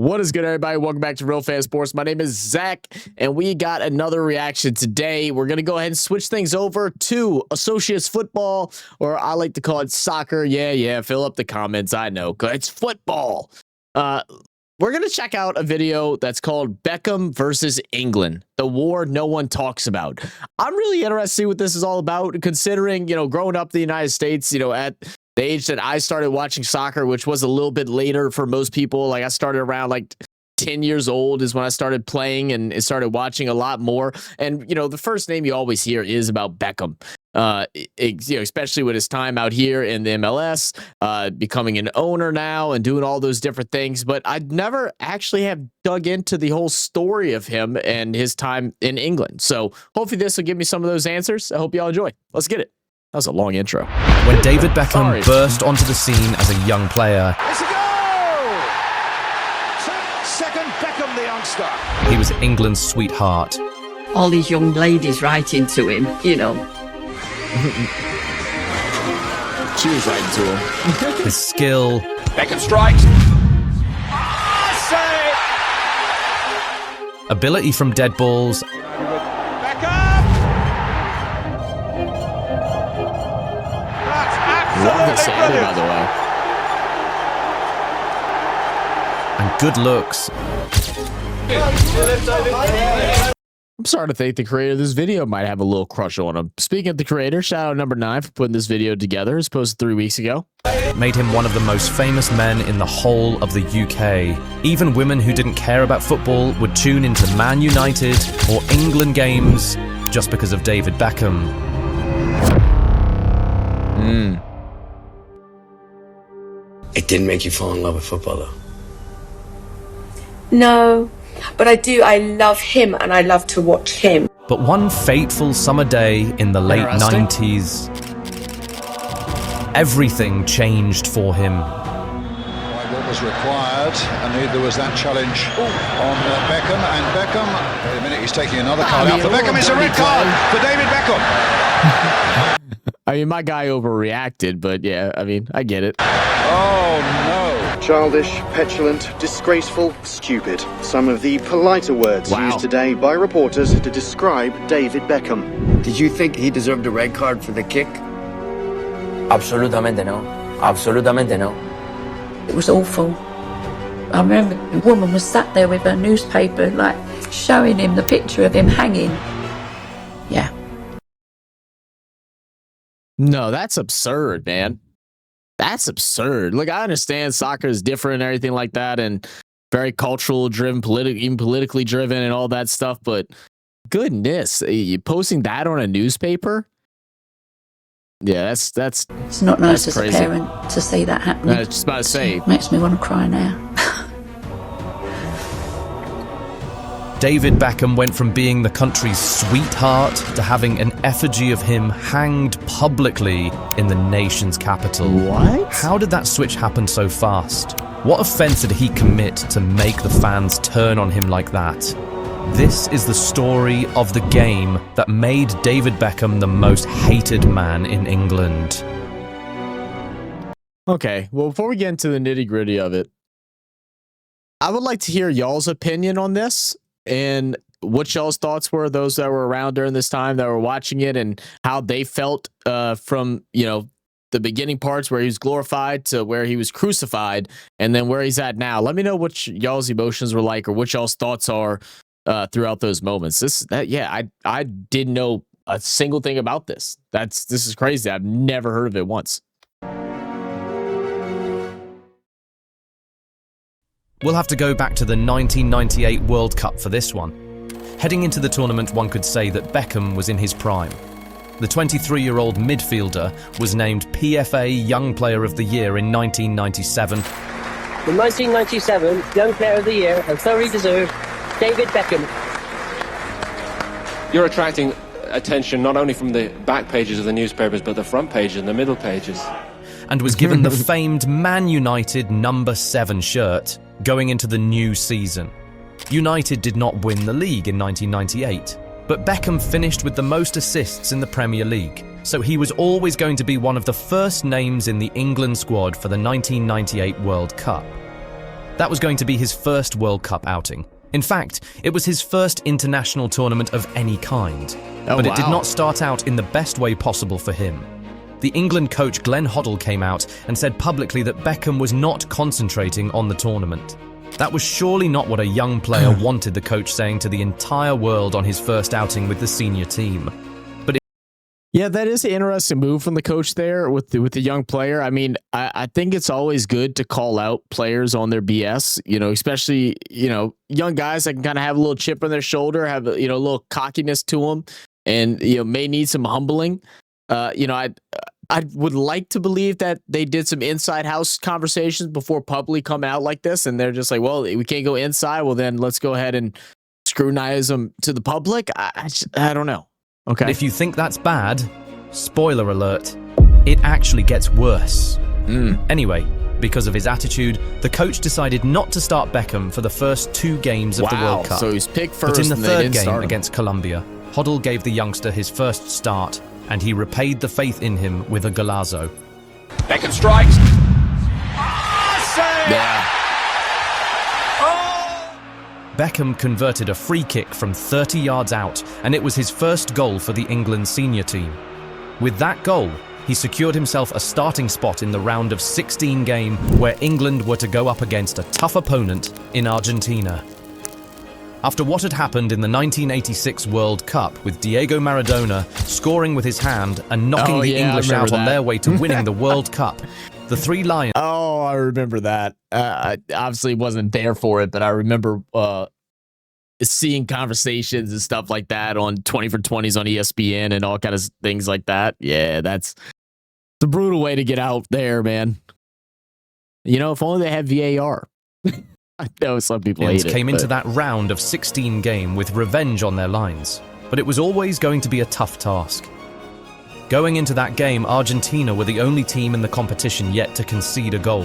What is good, everybody? Welcome back to Real Fan Sports. My name is Zach, and we got another reaction today. We're going to go ahead and switch things over to Associates football, or I like to call it soccer. Yeah, fill up the comments. I know, because it's football. We're going to check out a video that's called Beckham versus England, the war no one talks about. I'm really interested to see what this is all about, considering, growing up in the United States, at the age that I started watching soccer, which was a little bit later for most people. Like I started around 10 years old is when I started playing and started watching a lot more. And, the first name you always hear is about Beckham, especially with his time out here in the MLS, becoming an owner now and doing all those different things. But I'd never actually have dug into the whole story of him and his time in England. So hopefully this will give me some of those answers. I hope y'all enjoy. Let's get it. That was a long intro. When David Beckham burst onto the scene as a young player, it's a goal! Second Beckham, the youngster. He was England's sweetheart. All these young ladies writing to him, She was writing to him. His skill. Beckham strikes. Ability from dead balls. Love this angle, by the way. And good looks. I'm starting to think the creator of this video might have a little crush on him. Speaking of the creator, shout out number 9 for putting this video together. It was posted 3 weeks ago. Made him one of the most famous men in the whole of the UK. Even women who didn't care about football would tune into Man United or England games just because of David Beckham. It didn't make you fall in love with football, though? No, but I love him and I love to watch him. But one fateful summer day in the late 90s, everything changed for him. What was required, and there was that challenge on Beckham, and Beckham, wait a minute, he's taking another card out for Beckham. It's a red card for David Beckham. I mean, my guy overreacted, but yeah, I get it. Oh, no. Childish, petulant, disgraceful, stupid. Some of the politer words used today by reporters to describe David Beckham. Did you think he deserved a red card for the kick? Absolutamente no. Absolutamente no. It was awful. I remember the woman was sat there with her newspaper, showing him the picture of him hanging. Yeah. No, that's absurd, man. That's absurd. Look, I understand soccer is different and everything like that, and very cultural driven, even politically driven and all that stuff, but goodness, you posting that on a newspaper? Yeah, that's It's not nice as crazy. a parent to see that happening. I was just about to say. It makes me want to cry now. David Beckham went from being the country's sweetheart to having an effigy of him hanged publicly in the nation's capital. What? How did that switch happen so fast? What offense did he commit to make the fans turn on him like that? This is the story of the game that made David Beckham the most hated man in England. Okay, well, before we get into the nitty-gritty of it, I would like to hear y'all's opinion on this and what y'all's thoughts were, those that were around during this time that were watching it, and how they felt from, the beginning parts where he was glorified to where he was crucified, and then where he's at now. Let me know what y'all's emotions were like, or what y'all's thoughts are throughout those moments. I didn't know a single thing about this. This is crazy. I've never heard of it once. We'll have to go back to the 1998 World Cup for this one. Heading into the tournament, one could say that Beckham was in his prime. The 23-year-old midfielder was named PFA Young Player of the Year in 1997. The 1997 Young Player of the Year, and thoroughly deserved, David Beckham. You're attracting attention not only from the back pages of the newspapers, but the front pages and the middle pages. And was given the famed Man United number 7 shirt going into the new season. United did not win the league in 1998, but Beckham finished with the most assists in the Premier League, so he was always going to be one of the first names in the England squad for the 1998 World Cup. That was going to be his first World Cup outing. In fact, it was his first international tournament of any kind. But it did not start out in the best way possible for him. The England coach Glenn Hoddle came out and said publicly that Beckham was not concentrating on the tournament. That was surely not what a young player wanted the coach saying to the entire world on his first outing with the senior team. Yeah, that is an interesting move from the coach there with the young player. I mean, I think it's always good to call out players on their BS, especially, young guys that can kind of have a little chip on their shoulder, have, a little cockiness to them, and, may need some humbling. I would like to believe that they did some inside house conversations before publicly coming out like this. And they're just like, well, we can't go inside. Well, then let's go ahead and scrutinize them to the public. I don't know. Okay. If you think that's bad, spoiler alert, it actually gets worse. Anyway, because of his attitude, the coach decided not to start Beckham for the first 2 games of the World Cup. So he's picked first. But in the and third game against Colombia, Hoddle gave the youngster his first start, and he repaid the faith in him with a golazo. Beckham strikes. Yeah. Beckham converted a free kick from 30 yards out, and it was his first goal for the England senior team. With that goal, he secured himself a starting spot in the round of 16 game where England were to go up against a tough opponent in Argentina. After what had happened in the 1986 World Cup with Diego Maradona scoring with his hand and knocking the English out on their way to winning the World Cup, the Three Lions... Oh, I remember that. I obviously wasn't there for it, but I remember seeing conversations and stuff like that on 20 for 20s on ESPN and all kinds of things like that. Yeah, that's the brutal way to get out there, man. If only they had VAR. I know some people hate it. Came into that round of 16 game with revenge on their lines, but it was always going to be a tough task. Going into that game, Argentina were the only team in the competition yet to concede a goal.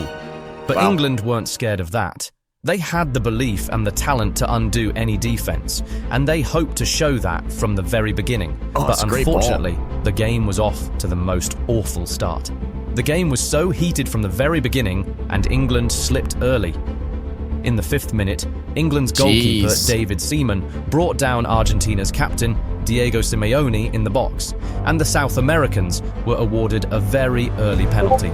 But England weren't scared of that. They had the belief and the talent to undo any defense, and they hoped to show that from the very beginning. But unfortunately, the game was off to the most awful start. The game was so heated from the very beginning, and England slipped early. In the 5th minute, England's goalkeeper, David Beckham, brought down Argentina's captain, Diego Simeone, in the box, and the South Americans were awarded a very early penalty.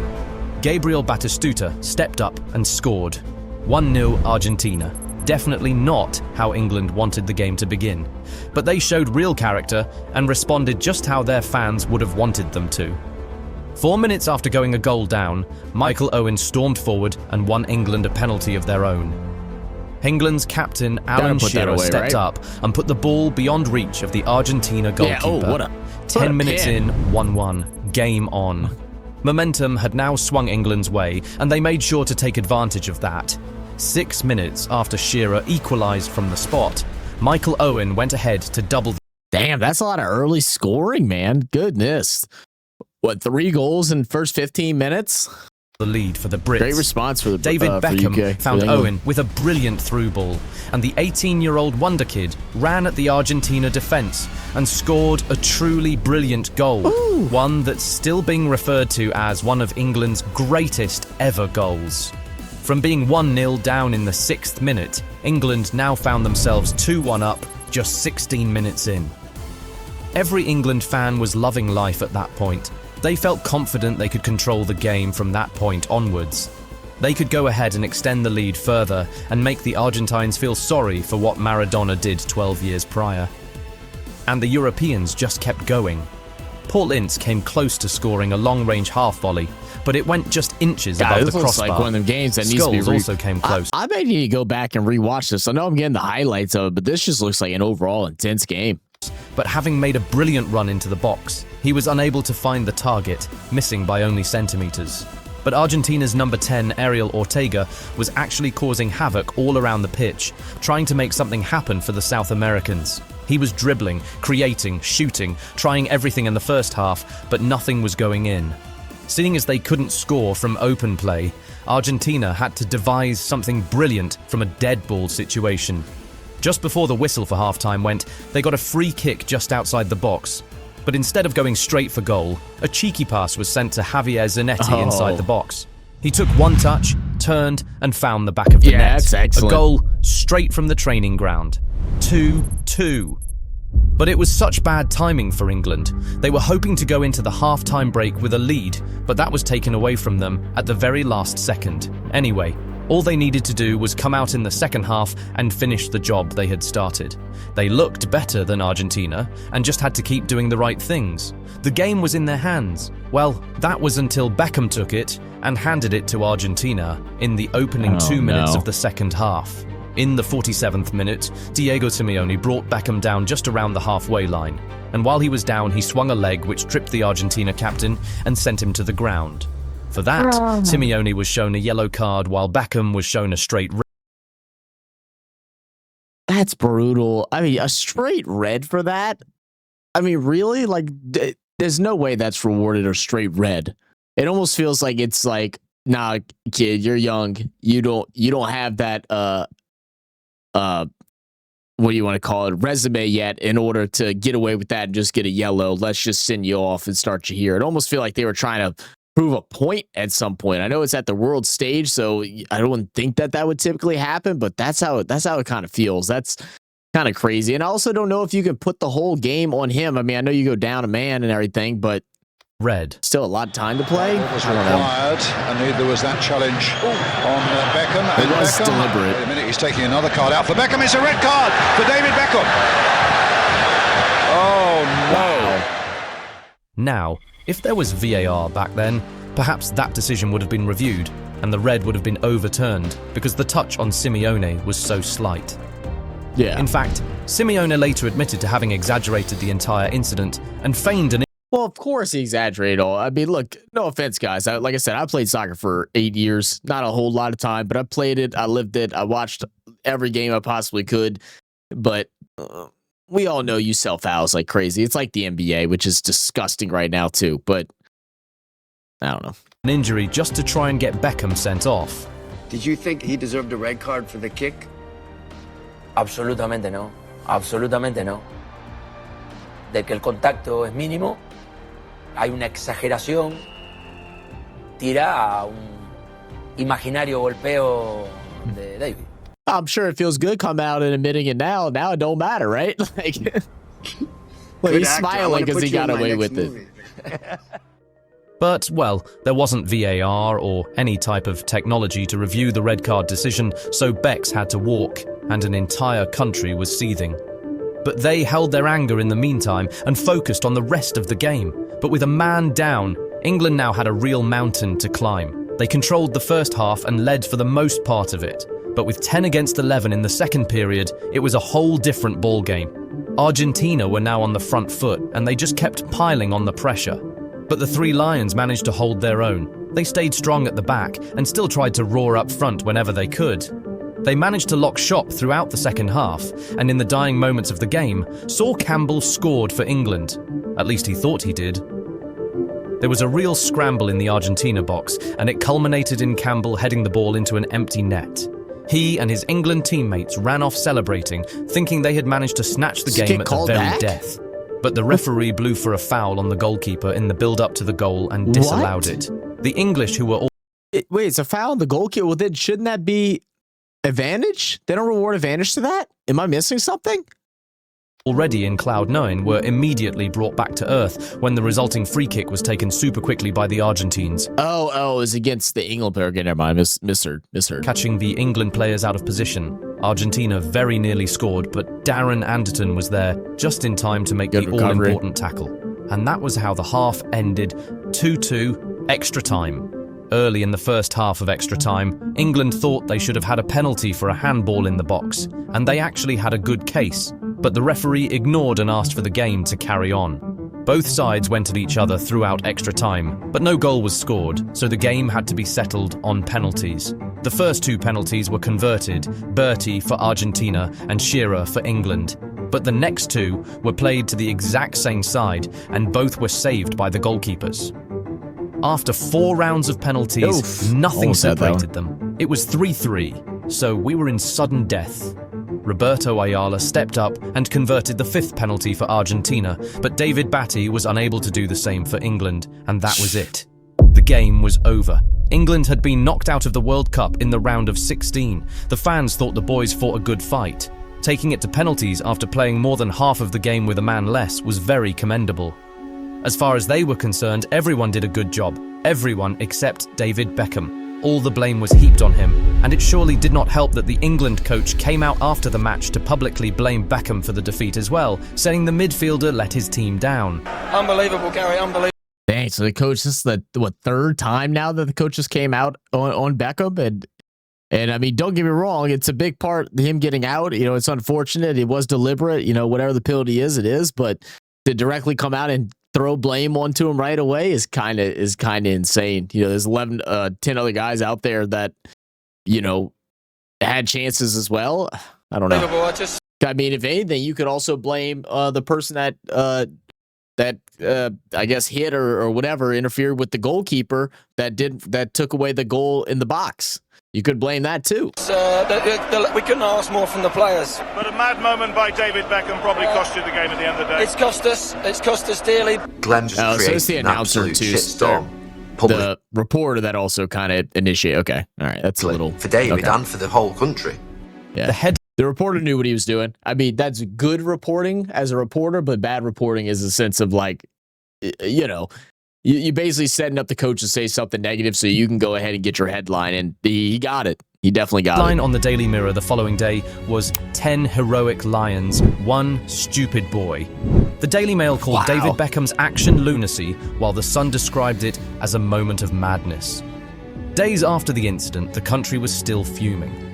Gabriel Batistuta stepped up and scored. 1-0 Argentina. Definitely not how England wanted the game to begin, but they showed real character and responded just how their fans would have wanted them to. 4 minutes after going a goal down, Michael Owen stormed forward and won England a penalty of their own. England's captain Alan Shearer stepped up and put the ball beyond reach of the Argentina goalkeeper. 10 minutes in, 1-1. Game on. Momentum had now swung England's way, and they made sure to take advantage of that. 6 minutes after Shearer equalised from the spot, Michael Owen went ahead to double. Damn, that's a lot of early scoring, man. Goodness. What, 3 goals in first 15 minutes? The lead for the Brits. Great response for the David Beckham UK, found Owen with a brilliant through ball, and the 18-year-old wonder kid ran at the Argentina defence and scored a truly brilliant goal. Ooh. One that's still being referred to as one of England's greatest ever goals. From being 1-0 down in the 6th minute, England now found themselves 2-1 up just 16 minutes in. Every England fan was loving life at that point. They felt confident they could control the game from that point onwards. They could go ahead and extend the lead further and make the Argentines feel sorry for what Maradona did 12 years prior. And the Europeans just kept going. Paul Ince came close to scoring a long-range half volley, but it went just inches above the crossbar. Like one of them games that needs to be also came close. I may need to go back and rewatch this. I know I'm getting the highlights of it, but this just looks like an overall intense game. But having made a brilliant run into the box, he was unable to find the target, missing by only centimetres. But Argentina's number 10, Ariel Ortega, was actually causing havoc all around the pitch, trying to make something happen for the South Americans. He was dribbling, creating, shooting, trying everything in the first half, but nothing was going in. Seeing as they couldn't score from open play, Argentina had to devise something brilliant from a dead ball situation. Just before the whistle for halftime went, they got a free kick just outside the box. But instead of going straight for goal, a cheeky pass was sent to Javier Zanetti inside the box. He took one touch, turned and found the back of the net. That's excellent. A goal straight from the training ground. 2-2. But it was such bad timing for England. They were hoping to go into the half-time break with a lead, but that was taken away from them at the very last second. Anyway, all they needed to do was come out in the second half and finish the job they had started. They looked better than Argentina and just had to keep doing the right things. The game was in their hands. Well, that was until Beckham took it and handed it to Argentina in the opening 2 minutes of the second half. In the 47th minute, Diego Simeone brought Beckham down just around the halfway line, and while he was down, he swung a leg which tripped the Argentina captain and sent him to the ground. For that, Simeone was shown a yellow card while Beckham was shown a straight red. That's brutal. I mean, a straight red for that? I mean, really? Like, there's no way that's rewarded a straight red. It almost feels like it's like, nah, kid, you're young. You don't have that what do you want to call it, resume yet in order to get away with that and just get a yellow. Let's just send you off and start you here. It almost feel like they were trying to prove a point at some point. I know it's at the world stage, so I don't think that would typically happen, but that's how it kind of feels. That's kind of crazy. And I also don't know if you can put the whole game on him. I mean, I know you go down a man and everything, but red. Still a lot of time to play. What was required, and neither was that challenge on Beckham. It was Beckham, deliberate. In a minute, he's taking another card out for Beckham. It's a red card for David Beckham. Oh no! Now, if there was VAR back then, perhaps that decision would have been reviewed, and the red would have been overturned because the touch on Simeone was so slight. Yeah. In fact, Simeone later admitted to having exaggerated the entire incident and feigned an. Well, of course he exaggerated all. I mean, look, no offense, guys. Like I said, I played soccer for 8 years. Not a whole lot of time, but I played it. I lived it. I watched every game I possibly could. But we all know you sell fouls like crazy. It's like the NBA, which is disgusting right now, too. But I don't know. An injury just to try and get Beckham sent off. Did you think he deserved a red card for the kick? Absolutamente no. Absolutamente no. De que el contacto es mínimo, hay una exageración, tira a un imaginario golpeo de David. I'm sure it feels good coming out and admitting it now. Now it don't matter, right? Like, well, he's smiling because he got away with it. But, well, there wasn't VAR or any type of technology to review the red card decision, so Becks had to walk, and an entire country was seething. But they held their anger in the meantime and focused on the rest of the game. But with a man down, England now had a real mountain to climb. They controlled the first half and led for the most part of it. But with 10 against 11 in the second period, it was a whole different ballgame. Argentina were now on the front foot, and they just kept piling on the pressure. But the Three Lions managed to hold their own. They stayed strong at the back and still tried to roar up front whenever they could. They managed to lock shop throughout the second half, and in the dying moments of the game, Saul Campbell scored for England. At least he thought he did. There was a real scramble in the Argentina box, and it culminated in Campbell heading the ball into an empty net. He and his England teammates ran off celebrating, thinking they had managed to snatch the game at the very death. But the referee blew for a foul on the goalkeeper in the build-up to the goal and disallowed it. The English, who were all... Wait, it's a foul on the goalkeeper? Well, then shouldn't that be advantage? They don't reward advantage to that? Am I missing something? Already in Cloud 9 were immediately brought back to earth when the resulting free kick was taken super quickly by the Argentines. Oh, it was against the England player. Never mind, misheard. Catching the England players out of position. Argentina very nearly scored, but Darren Anderton was there just in time to make the all-important tackle. And that was how the half ended 2-2 extra time. Early in the first half of extra time, England thought they should have had a penalty for a handball in the box, and they actually had a good case, but the referee ignored and asked for the game to carry on. Both sides went at each other throughout extra time, but no goal was scored, so the game had to be settled on penalties. The first two penalties were converted, Bertie for Argentina and Shearer for England. But the next two were played to the exact same side, and both were saved by the goalkeepers. After 4 rounds of penalties, nothing separated them. It was 3-3, so we were in sudden death. Roberto Ayala stepped up and converted the 5th penalty for Argentina, but David Batty was unable to do the same for England, and that was it. The game was over. England had been knocked out of the World Cup in the round of 16. The fans thought the boys fought a good fight. Taking it to penalties after playing more than half of the game with a man less was very commendable. As far as they were concerned, everyone did a good job. Everyone except David Beckham. All the blame was heaped on him, and it surely did not help that the England coach came out after the match to publicly blame Beckham for the defeat as well, saying the midfielder let his team down. Unbelievable, Gary, unbelievable. Dang, so the coach, this is the third time now that the coaches came out on Beckham, and I mean, don't get me wrong, it's a big part him getting out. You know, it's unfortunate. It was deliberate. You know, whatever the penalty is, it is. But to directly come out and throw blame onto him right away is kind of insane. You know, there's 10 other guys out there that, you know, had chances as well. I don't know. I mean, if anything, you could also blame the person that I guess hit or whatever, interfered with the goalkeeper that took away the goal in the box. You could blame that too. We couldn't ask more from the players. But a mad moment by David Beckham probably cost you the game at the end of the day. It's cost us dearly. Glenn just so created it's the an announcer absolute too. shitstorm. The reporter that also kind of initiated. Okay, all right, that's a little for David okay. and for the whole country. Yeah, the reporter knew what he was doing. I mean, that's good reporting as a reporter, but bad reporting is a sense of like, you know, you basically setting up the coach to say something negative so you can go ahead and get your headline, and he got it. He definitely got it. Line on the Daily Mirror the following day was 10 heroic lions, 1 stupid boy. The Daily Mail called David Beckham's action lunacy, while the Sun described it as a moment of madness. Days after the incident, the country was still fuming.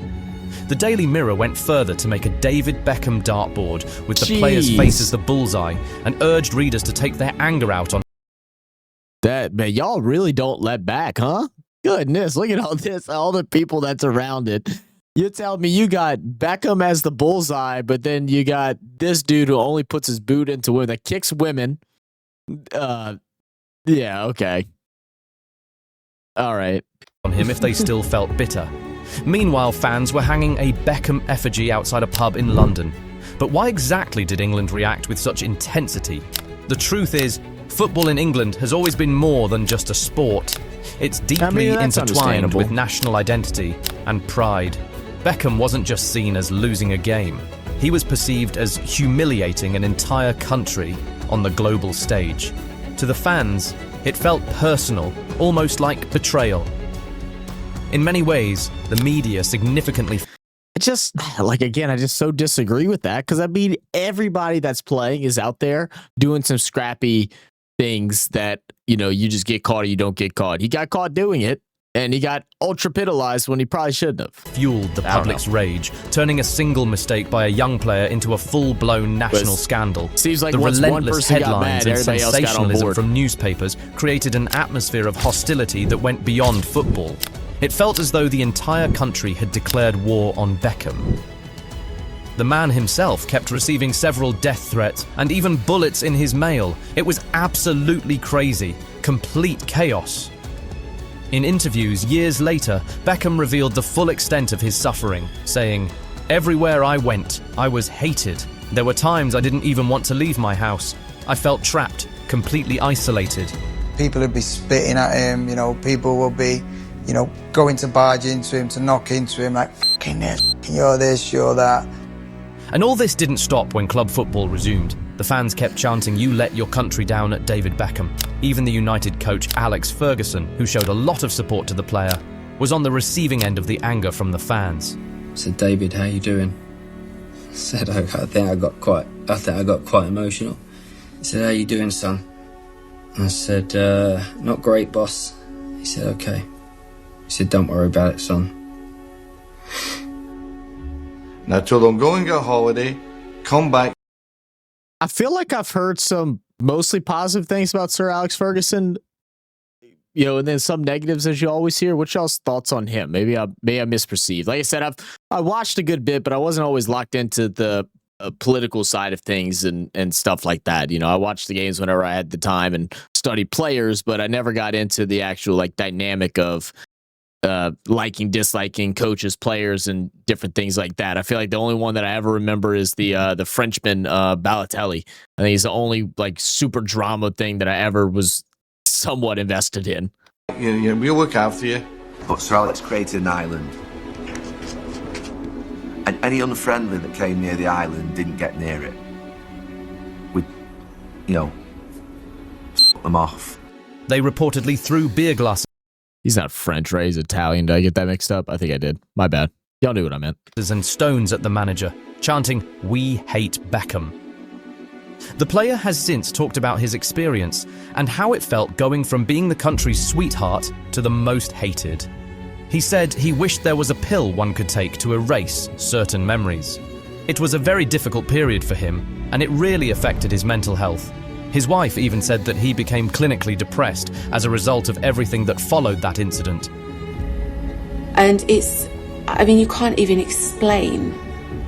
The Daily Mirror went further to make a David Beckham dartboard with the player's face as the bullseye and urged readers to take their anger out on that. Man, y'all really don't let back, huh? Goodness, look at all this, all the people that's around it. You tell me you got Beckham as the bullseye, but then you got this dude who only puts his boot into women, that kicks women. Yeah, okay. All right. On him if they still felt bitter. Meanwhile, fans were hanging a Beckham effigy outside a pub in London. But why exactly did England react with such intensity? The truth is, football in England has always been more than just a sport. It's deeply intertwined with national identity and pride. Beckham wasn't just seen as losing a game. He was perceived as humiliating an entire country on the global stage. To the fans, it felt personal, almost like betrayal. In many ways, the media significantly... I just so disagree with that, because I mean, everybody that's playing is out there doing some scrappy things that, you know, you just get caught or you don't get caught. He got caught doing it, and he got ultra penalized when he probably shouldn't have. Fueled the public's rage, turning a single mistake by a young player into a full-blown national scandal. Seems like the once one relentless person got headlines mad, and everybody else got on sensationalism board. from newspapers created an atmosphere of hostility that went beyond football. It felt as though the entire country had declared war on Beckham. The man himself kept receiving several death threats and even bullets in his mail. It was absolutely crazy, complete chaos. In interviews years later, Beckham revealed the full extent of his suffering, saying, "Everywhere I went, I was hated. There were times I didn't even want to leave my house. I felt trapped, completely isolated." People would be spitting at him, you know, people would be, you know, going to barge into him, to knock into him, like, "Fucking this, you're this, you're that." And all this didn't stop when club football resumed. The fans kept chanting, "You let your country down" at David Beckham. Even the United coach Alex Ferguson, who showed a lot of support to the player, was on the receiving end of the anger from the fans. I said, "David, how you doing?" I said, I think I got quite emotional. He said, "How you doing, son?" I said, "Not great, boss." He said, "Okay." He said, "Don't worry about it, son." Now tell them, go and get a holiday, come back. I feel like I've heard some mostly positive things about Sir Alex Ferguson, you know, and then some negatives, as you always hear. What's y'all's thoughts on him? Maybe I misperceived. Like I said, I watched a good bit, but I wasn't always locked into the political side of things and stuff like that. You know, I watched the games whenever I had the time and studied players, but I never got into the actual like dynamic of liking, disliking coaches, players, and different things like that. I feel like the only one that I ever remember is the Frenchman Balotelli. I think he's the only like super drama thing that I ever was somewhat invested in. We'll look after you. But Sir Alex created an island. And any unfriendly that came near the island didn't get near it. We'd, you know, them off. They reportedly threw beer glasses. He's not French, right? He's Italian. Did I get that mixed up? I think I did. My bad. Y'all knew what I meant. And stones at the manager, chanting, "We hate Beckham." The player has since talked about his experience and how it felt going from being the country's sweetheart to the most hated. He said he wished there was a pill one could take to erase certain memories. It was a very difficult period for him, and it really affected his mental health. His wife even said that he became clinically depressed as a result of everything that followed that incident. And I mean, you can't even explain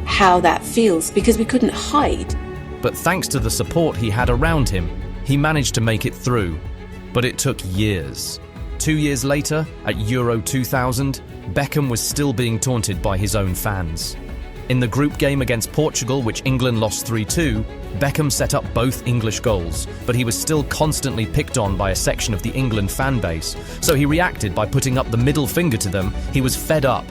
how that feels because we couldn't hide. But thanks to the support he had around him, he managed to make it through. But it took years. 2 years later, at Euro 2000, Beckham was still being taunted by his own fans. In the group game against Portugal, which England lost 3-2, Beckham set up both English goals, but he was still constantly picked on by a section of the England fan base. So he reacted by putting up the middle finger to them. He was fed up.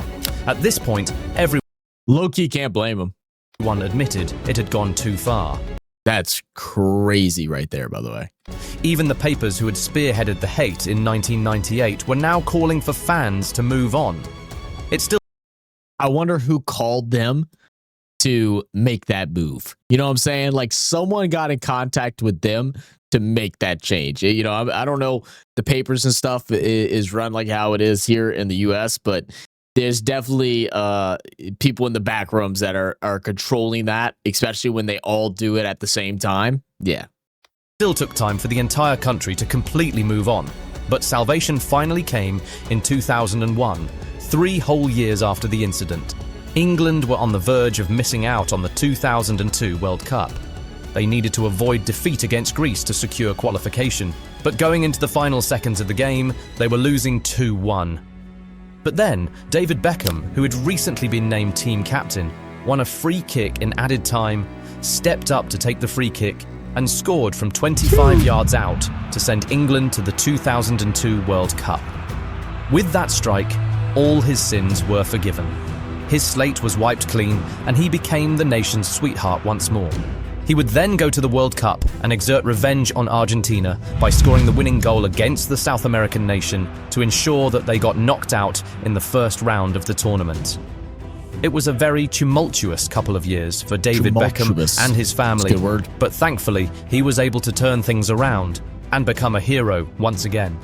At this point, everyone low-key can't blame him. Admitted it had gone too far. That's crazy right there, by the way. Even the papers who had spearheaded the hate in 1998 were now calling for fans to move on. It's still... I wonder who called them to make that move. You know what I'm saying? Like, someone got in contact with them to make that change. You know, I don't know, the papers and stuff is run like how it is here in the US, but there's definitely people in the back rooms that are controlling that, especially when they all do it at the same time. Yeah. Still took time for the entire country to completely move on, but salvation finally came in 2001, 3 whole years after the incident. England were on the verge of missing out on the 2002 World Cup. They needed to avoid defeat against Greece to secure qualification, but going into the final seconds of the game, they were losing 2-1. But then, David Beckham, who had recently been named team captain, won a free kick in added time, stepped up to take the free kick, and scored from 25 yards out to send England to the 2002 World Cup. With that strike, all his sins were forgiven. His slate was wiped clean, and he became the nation's sweetheart once more. He would then go to the World Cup and exert revenge on Argentina by scoring the winning goal against the South American nation to ensure that they got knocked out in the first round of the tournament. It was a very tumultuous couple of years for David Beckham and his family, but thankfully he was able to turn things around and become a hero once again.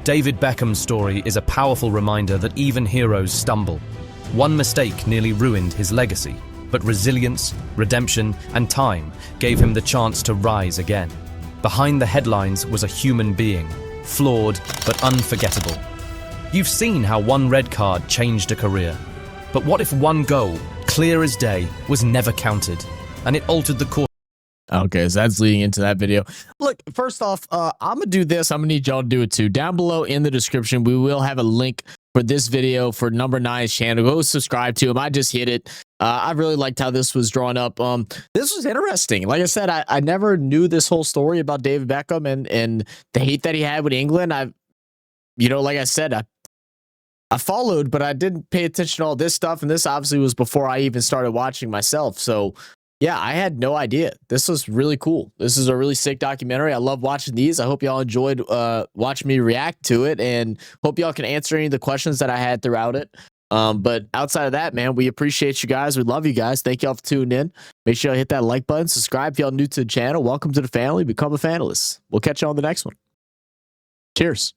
David Beckham's story is a powerful reminder that even heroes stumble. One mistake nearly ruined his legacy, but resilience, redemption, and time gave him the chance to rise again. Behind the headlines was a human being, flawed but unforgettable. You've seen how one red card changed a career. But what if one goal, clear as day, was never counted, and it altered the course? Okay, so that's leading into that video. Look, first off, I'm going to do this. I'm going to need y'all to do it too. Down below in the description, we will have a link for this video for Number 9's channel. Go subscribe to him. I just hit it. I really liked how this was drawn up. This was interesting. Like I said, I never knew this whole story about David Beckham and the hate that he had with England. Like I said, I followed, but I didn't pay attention to all this stuff. And this obviously was before I even started watching myself. So yeah, I had no idea. This was really cool. This is a really sick documentary. I love watching these. I hope y'all enjoyed watching me react to it, and hope y'all can answer any of the questions that I had throughout it. But outside of that, man, we appreciate you guys. We love you guys. Thank y'all for tuning in. Make sure y'all hit that like button, subscribe if y'all new to the channel. Welcome to the family. Become a fanalist. We'll catch you on the next one. Cheers.